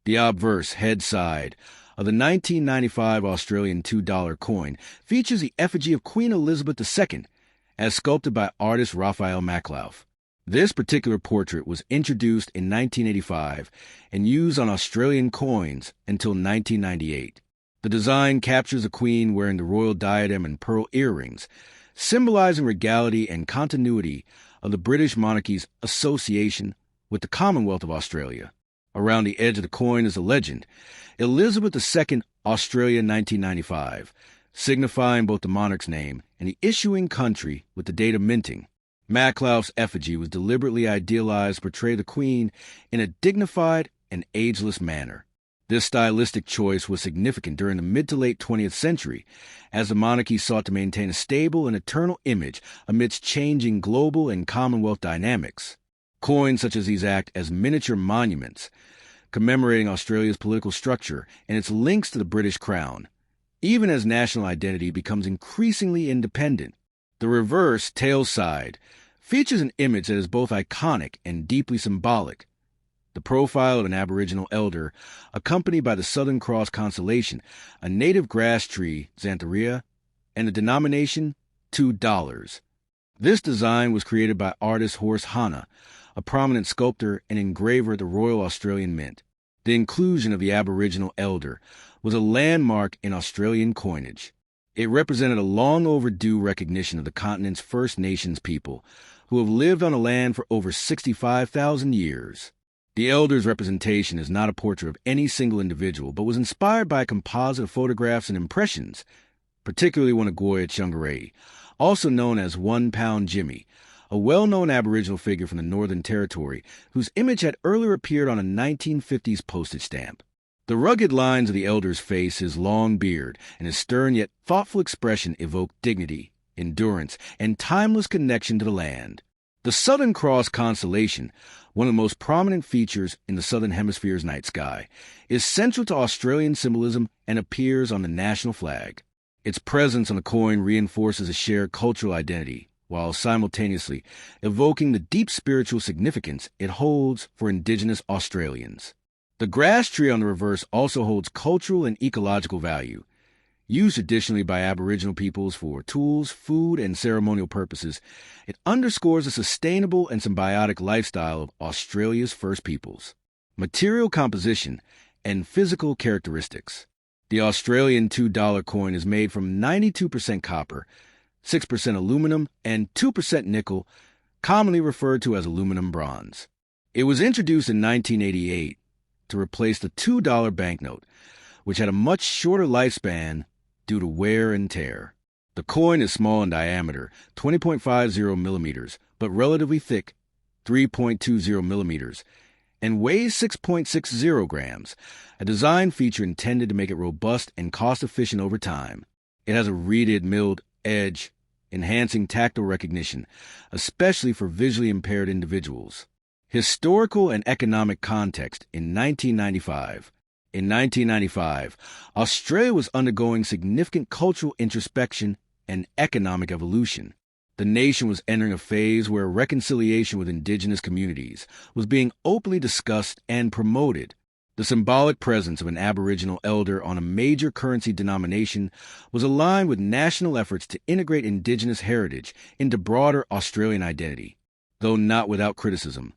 The obverse head side of the 1995 Australian $2 coin features the effigy of Queen Elizabeth II, as sculpted by artist Raphael Maklauf. This particular portrait was introduced in 1985 and used on Australian coins until 1998. The design captures the Queen wearing the royal diadem and pearl earrings, symbolizing regality and continuity of the British monarchy's association with the Commonwealth of Australia. Around the edge of the coin is a legend, Elizabeth II, Australia 1995, signifying both the monarch's name and the issuing country with the date of minting. Maklauf's effigy was deliberately idealized to portray the Queen in a dignified and ageless manner. This stylistic choice was significant during the mid to late 20th century, as the monarchy sought to maintain a stable and eternal image amidst changing global and Commonwealth dynamics. Coins such as these act as miniature monuments, commemorating Australia's political structure and its links to the British Crown, even as national identity becomes increasingly independent. The reverse tail side features an image that is both iconic and deeply symbolic. The profile of an Aboriginal elder, accompanied by the Southern Cross constellation, a native grass tree, Xanthorrhoea, and the denomination $2. This design was created by artist Horace Hanna, a prominent sculptor and engraver at the Royal Australian Mint. The inclusion of the Aboriginal elder was a landmark in Australian coinage. It represented a long overdue recognition of the continent's First Nations people, who have lived on the land for over 65,000 years. The elder's representation is not a portrait of any single individual, but was inspired by a composite of photographs and impressions, particularly one of Goya Chungaree, also known as 1 Pound Jimmy, a well-known Aboriginal figure from the Northern Territory whose image had earlier appeared on a 1950s postage stamp. The rugged lines of the elder's face, his long beard, and his stern yet thoughtful expression evoke dignity, endurance, and timeless connection to the land. The Southern Cross constellation, one of the most prominent features in the Southern Hemisphere's night sky, is central to Australian symbolism and appears on the national flag. Its presence on the coin reinforces a shared cultural identity, while simultaneously evoking the deep spiritual significance it holds for Indigenous Australians. The grass tree on the reverse also holds cultural and ecological value. Used traditionally by Aboriginal peoples for tools, food, and ceremonial purposes, it underscores the sustainable and symbiotic lifestyle of Australia's First Peoples. Material composition and physical characteristics. The Australian $2 coin is made from 92% copper, 6% aluminum, and 2% nickel, commonly referred to as aluminum bronze. It was introduced in 1988 to replace the $2 banknote, which had a much shorter lifespan due to wear and tear. The coin is small in diameter, 20.50 millimeters, but relatively thick, 3.20 millimeters, and weighs 6.60 grams, a design feature intended to make it robust and cost-efficient over time. It has a reeded milled edge, enhancing tactile recognition, especially for visually impaired individuals. Historical and economic context in 1995. In 1995, Australia was undergoing significant cultural introspection and economic evolution. The nation was entering a phase where reconciliation with Indigenous communities was being openly discussed and promoted. The symbolic presence of an Aboriginal elder on a major currency denomination was aligned with national efforts to integrate Indigenous heritage into broader Australian identity, though not without criticism.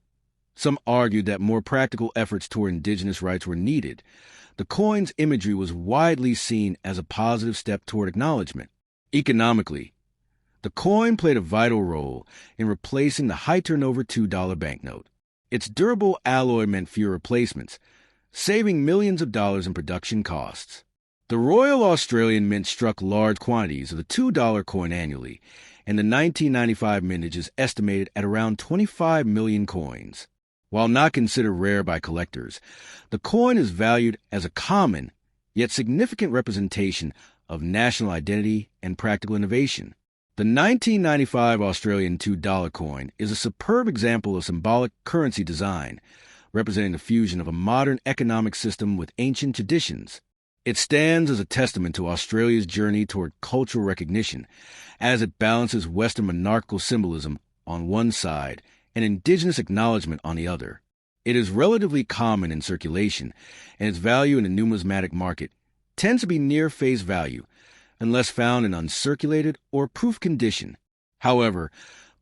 Some argued that more practical efforts toward Indigenous rights were needed. The coin's imagery was widely seen as a positive step toward acknowledgement. Economically, the coin played a vital role in replacing the high-turnover $2 banknote. Its durable alloy meant fewer replacements, saving millions of dollars in production costs. The Royal Australian Mint struck large quantities of the $2 coin annually, and the 1995 mintage is estimated at around 25 million coins. While not considered rare by collectors, the coin is valued as a common, yet significant representation of national identity and practical innovation. The 1995 Australian $2 coin is a superb example of symbolic currency design, representing the fusion of a modern economic system with ancient traditions. It stands as a testament to Australia's journey toward cultural recognition, as it balances Western monarchical symbolism on one side and Indigenous acknowledgement on the other. It is relatively common in circulation, and its value in the numismatic market tends to be near face value, unless found in uncirculated or proof condition. However,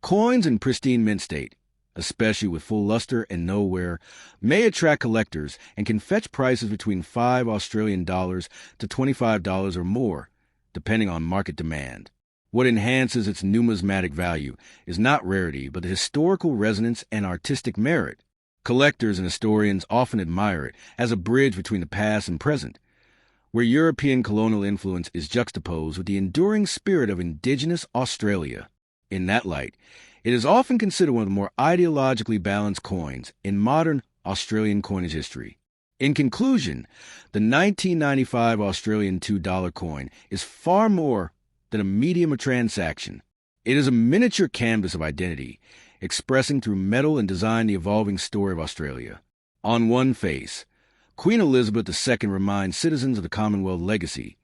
coins in pristine mint state, especially with full luster and no wear, may attract collectors and can fetch prices between $5 to $25 or more, depending on market demand. What enhances its numismatic value is not rarity, but the historical resonance and artistic merit. Collectors and historians often admire it as a bridge between the past and present, where European colonial influence is juxtaposed with the enduring spirit of indigenous Australia. In that light, it is often considered one of the more ideologically balanced coins in modern Australian coinage history. In conclusion, the 1995 Australian $2 coin is far more than a medium of transaction. It is a miniature canvas of identity, expressing through metal and design the evolving story of Australia. On one face, Queen Elizabeth II reminds citizens of the Commonwealth legacy,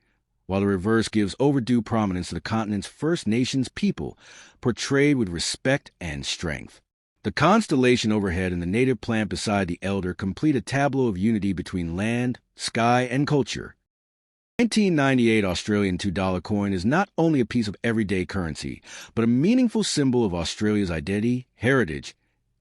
while the reverse gives overdue prominence to the continent's First Nations people, portrayed with respect and strength. The constellation overhead and the native plant beside the elder complete a tableau of unity between land, sky, and culture. The 1998 Australian $2 coin is not only a piece of everyday currency, but a meaningful symbol of Australia's identity, heritage,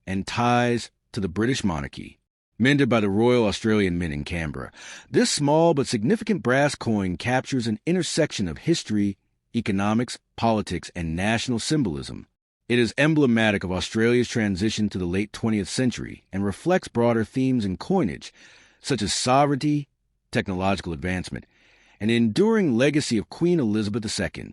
and ties to the British monarchy. Minted by the Royal Australian Mint in Canberra, this small but significant brass coin captures an intersection of history, economics, politics, and national symbolism. It is emblematic of Australia's transition to the late 20th century and reflects broader themes in coinage, such as sovereignty, technological advancement, and the enduring legacy of Queen Elizabeth II.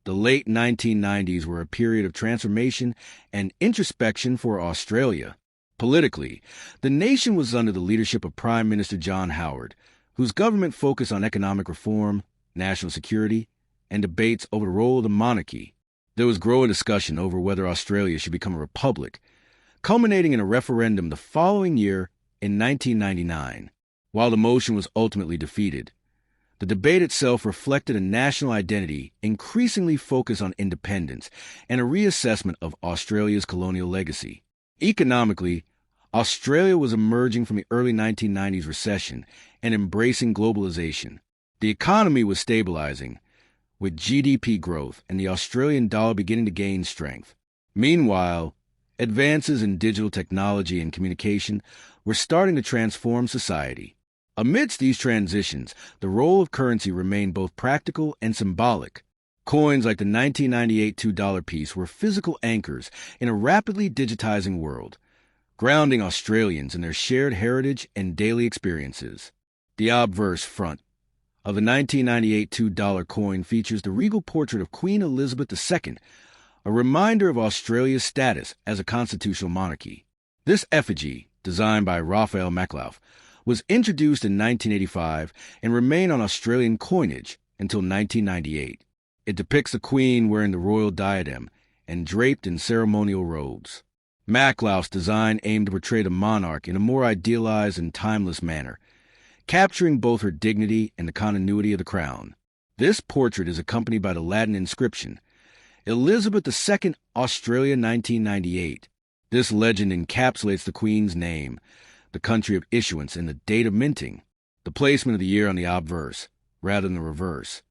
The late 1990s were a period of transformation and introspection for Australia. Politically, the nation was under the leadership of Prime Minister John Howard, whose government focused on economic reform, national security, and debates over the role of the monarchy. There was growing discussion over whether Australia should become a republic, culminating in a referendum the following year in 1999. While the motion was ultimately defeated, the debate itself reflected a national identity increasingly focused on independence and a reassessment of Australia's colonial legacy. Economically, Australia was emerging from the early 1990s recession and embracing globalization. The economy was stabilizing, with GDP growth and the Australian dollar beginning to gain strength. Meanwhile, advances in digital technology and communication were starting to transform society. Amidst these transitions, the role of currency remained both practical and symbolic. Coins like the 1998 $2 piece were physical anchors in a rapidly digitizing world, grounding Australians in their shared heritage and daily experiences. The obverse front of the 1998 $2 coin features the regal portrait of Queen Elizabeth II, a reminder of Australia's status as a constitutional monarchy. This effigy, designed by Raphael Maclauff, was introduced in 1985 and remained on Australian coinage until 1998. It depicts the Queen wearing the royal diadem and draped in ceremonial robes. Maclauff's design aimed to portray the monarch in a more idealized and timeless manner, capturing both her dignity and the continuity of the crown. This portrait is accompanied by the Latin inscription, Elizabeth II, Australia 1998. This legend encapsulates the Queen's name, the country of issuance, and the date of minting. The placement of the year on the obverse, rather than the reverse,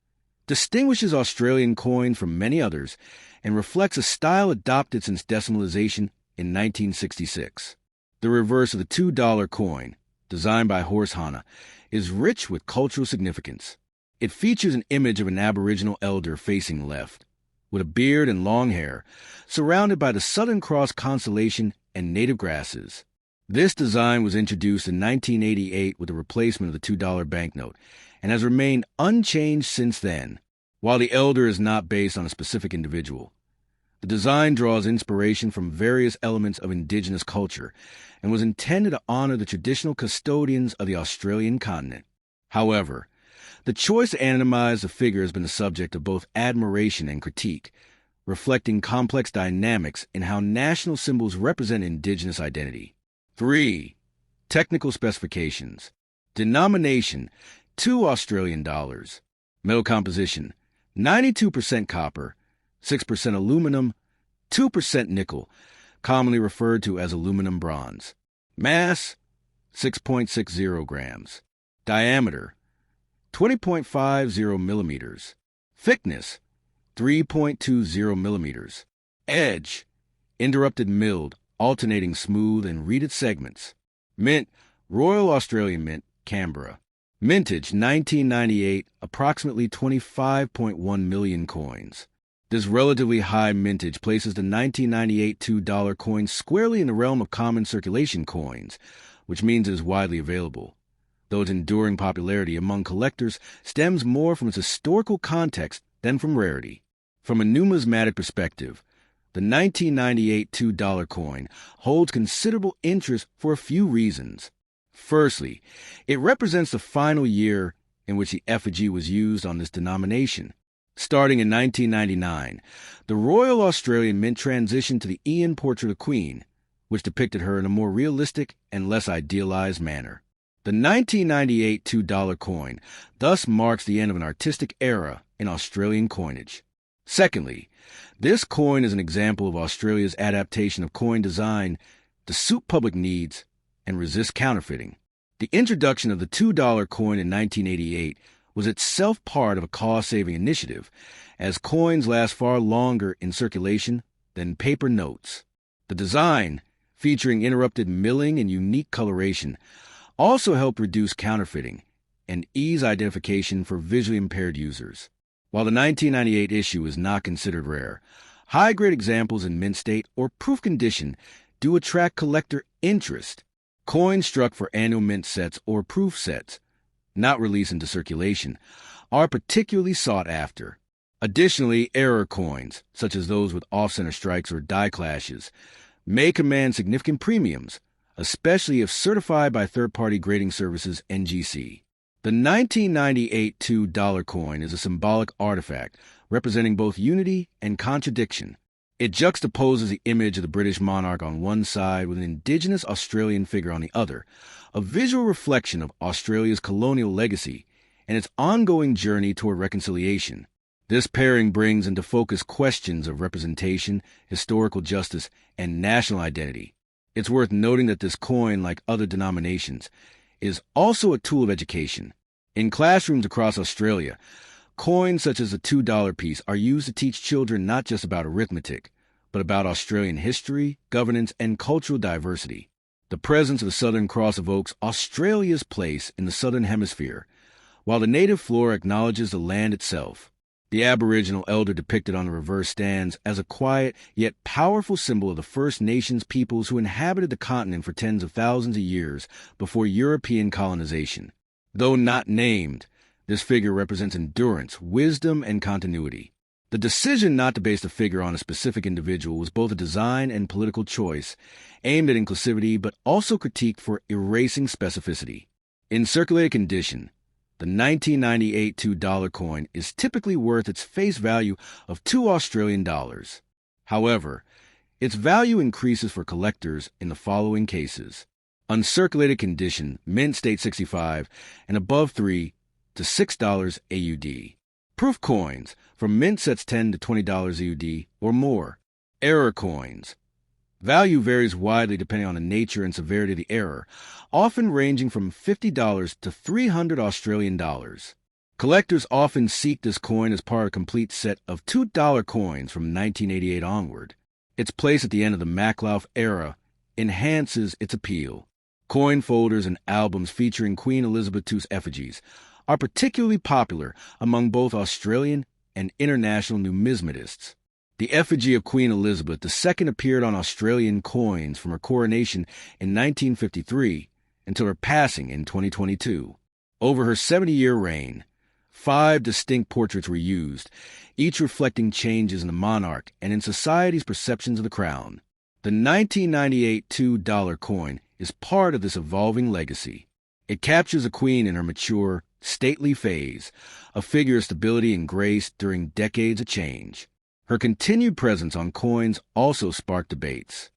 distinguishes Australian coin from many others and reflects a style adopted since decimalization in 1966. The reverse of the $2 coin, designed by Horst Hanna, is rich with cultural significance. It features an image of an Aboriginal elder facing left, with a beard and long hair, surrounded by the Southern Cross constellation and native grasses. This design was introduced in 1988 with the replacement of the $2 banknote, and has remained unchanged since then. While the elder is not based on a specific individual, the design draws inspiration from various elements of indigenous culture and was intended to honor the traditional custodians of the Australian continent. However, the choice to anonymize the figure has been the subject of both admiration and critique, reflecting complex dynamics in how national symbols represent indigenous identity. 3. Technical specifications. Denomination, 2 Australian dollars. Metal composition, 92% copper, 6% aluminum, 2% nickel, commonly referred to as aluminum bronze. Mass, 6.60 grams. Diameter, 20.50 millimeters. Thickness, 3.20 millimeters. Edge, interrupted milled, alternating smooth and reeded segments. Mint, Royal Australian Mint, Canberra. Mintage, 1998, approximately 25.1 million coins. This relatively high mintage places the 1998 $2 coin squarely in the realm of common circulation coins, which means it is widely available, though its enduring popularity among collectors stems more from its historical context than from rarity. From a numismatic perspective, the 1998 $2 coin holds considerable interest for a few reasons. Firstly, it represents the final year in which the effigy was used on this denomination. Starting in 1999, the Royal Australian Mint transitioned to the Ian portrait of Queen, which depicted her in a more realistic and less idealized manner. The 1998 $2 coin thus marks the end of an artistic era in Australian coinage. Secondly, this coin is an example of Australia's adaptation of coin design to suit public needs and resist counterfeiting. The introduction of the $2 coin in 1988 was itself part of a cost-saving initiative, as coins last far longer in circulation than paper notes. The design, featuring interrupted milling and unique coloration, also helped reduce counterfeiting and ease identification for visually impaired users. While the 1998 issue is not considered rare, high-grade examples in mint state or proof condition do attract collector interest. Coins struck for annual mint sets or proof sets, not released into circulation, are particularly sought after. Additionally, error coins, such as those with off-center strikes or die clashes, may command significant premiums, especially if certified by third-party grading services NGC. The 1998 $2 coin is a symbolic artifact representing both unity and contradiction. It juxtaposes the image of the British monarch on one side with an indigenous Australian figure on the other, a visual reflection of Australia's colonial legacy and its ongoing journey toward reconciliation. This pairing brings into focus questions of representation, historical justice, and national identity. It's worth noting that this coin, like other denominations, is also a tool of education. In classrooms across Australia, coins such as the $2 piece are used to teach children not just about arithmetic, but about Australian history, governance, and cultural diversity. The presence of the Southern Cross evokes Australia's place in the Southern Hemisphere, while the native flora acknowledges the land itself. The Aboriginal elder depicted on the reverse stands as a quiet yet powerful symbol of the First Nations peoples who inhabited the continent for tens of thousands of years before European colonization. Though not named, this figure represents endurance, wisdom, and continuity. The decision not to base the figure on a specific individual was both a design and political choice, aimed at inclusivity but also critiqued for erasing specificity. In circulated condition, the 1998 $2 coin is typically worth its face value of $2 Australian. However, its value increases for collectors in the following cases: uncirculated condition, mint state 65, and above 3 to $6 AUD. Proof coins, from mint sets $10 to $20 AUD or more. Error coins. Value varies widely depending on the nature and severity of the error, often ranging from $50 to $300 Australian dollars. Collectors often seek this coin as part of a complete set of $2 coins from 1988 onward. Its place at the end of the Maklauf era enhances its appeal. Coin folders and albums featuring Queen Elizabeth II's effigies are particularly popular among both Australian and international numismatists. The effigy of Queen Elizabeth II appeared on Australian coins from her coronation in 1953 until her passing in 2022. Over her 70-year reign, 5 distinct portraits were used, each reflecting changes in the monarch and in society's perceptions of the crown. The 1998 $2 coin is part of this evolving legacy. It captures a queen in her mature, stately phase, a figure of stability and grace during decades of change. Her continued presence on coins also sparked debates.